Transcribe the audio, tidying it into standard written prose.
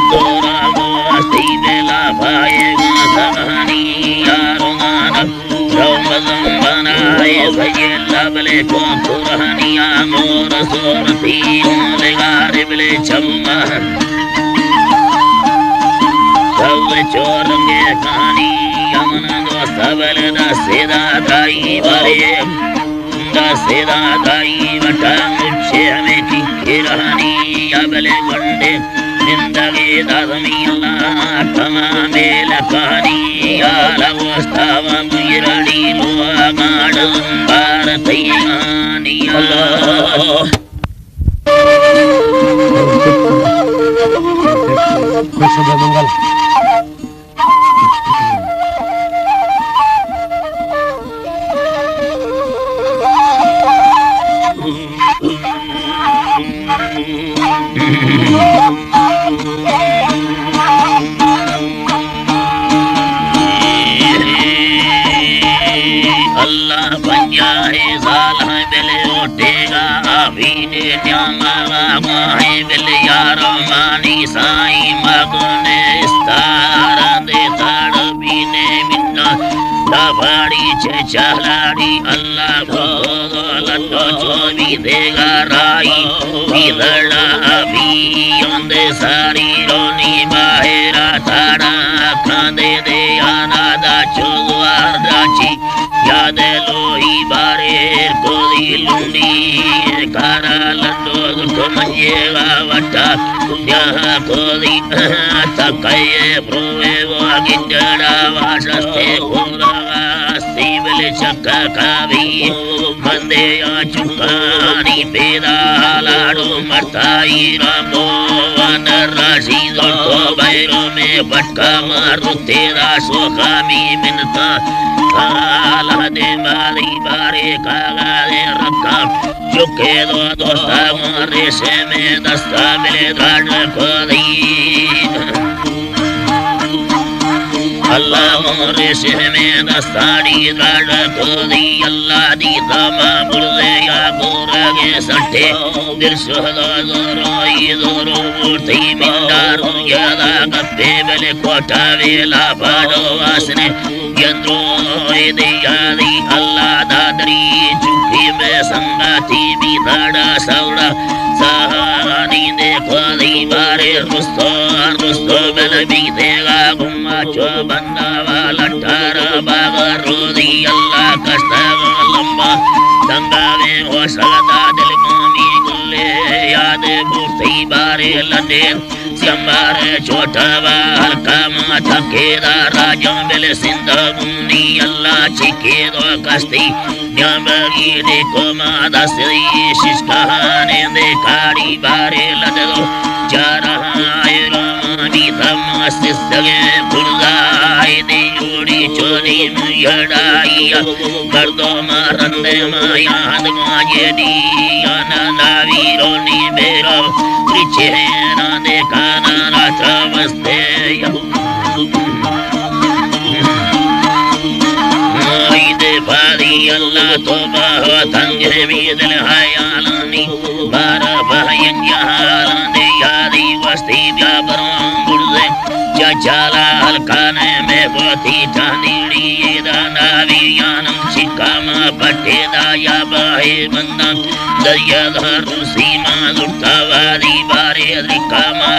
तोरा गोस्ती बेला पाएगा सगानी यारो गाना रौमदम बनाए भये लबले को तुरहनिया मोर सोरती लेगारे बले चम्मा सब चोरंगे कहानी यमन दो सबल दसेदा दाई बरे दसेदा दाई बटा मुझे हमें की किरानी अबले बंदे जिंदगी दादमी अल्लाह तमामे लकानी याला वस्तावा मुयरड़ी लोआ गाड़ भारत यानी अल्लाह अल्लाह पंजाए साला बेले उठेगा अभी न्यामा है बेले यारो मानी साई मगने स्तारा दे ताड़ बीने मिन्ना लाभाड़ी छे चलाड़ी अल्लाह को लट्टो चोरी देगा राई बिदड़ा अभी योंदे सारी रोनी बाहेरा ताड़ा खांदे दे अनादा चुगवार दाची याद लोही बारे कोदी लुंडी कारा लंडो तो मंजेगा वटा यहाँ कोदी तकाये प्रोवे वो गिंडड़ा वाशस्ते कोरागा स्टीबले चक्का कावी मंदे या चुकानी पेदा लाडो मरताई रामो वानर राशि दोटो बैरो में भटका मारो तेरा सोखामी मिनता आला दे मारी बारे कागा दे रखा चुके दो दोस्ता मारे से में दस्ता मिले धाड़ को दी अल्लाह मोरे से में दस्ताड़ी धाड़ को दी अल्लाह दी तमा बुर्दे या गोरगे सट्टे दिल सुहदा जोरोई जोरो मूर्ति मिंडारो यादा गप्पे बेले कोटा वेला पाडो वासने यंद्रो दियादी अल्लाह दादरी चुकी में संगाती भी धाड़ा सौड़ा सहानी देखो दी बारे रुस्तो रुस्तो बेल भी देगा गुम्मा चो बंदा वाला ठारा बागा रोदी अल्लाह कष्टा लंबा दंगा में हो सकता दिल मामी गुल्ले याद मूर्ति बारे लदे सिंबारे छोटा बाल कामा थकेदा राजा बेले सिंधा मुनी अल्लाह चिके दो कस्ती न्यामगी देखो मादा श्री शिष्टाने दे काड़ी बारे लदो चारा रामानी धमास्ति सगे बुर्दाई दे जोड़ी चोरी मुयड़ाइया गर्दो मारंदे माया हदमाजे दिया नावी रोनी बेरो त्रिचे ना देखा ना चावस्ते अल्लाह तो बाहो तंगे बीदल हायालानी बारा बहयन जहालाने यादी वस्ती व्यापरों बुर्दे चाचाला हलकाने में बोती चांदीड़ी येदा नावी यानम चिकामा पट्टे दाया बाहे बंदा दरिया धारू सीमा लुटावादी बारे अधिकामा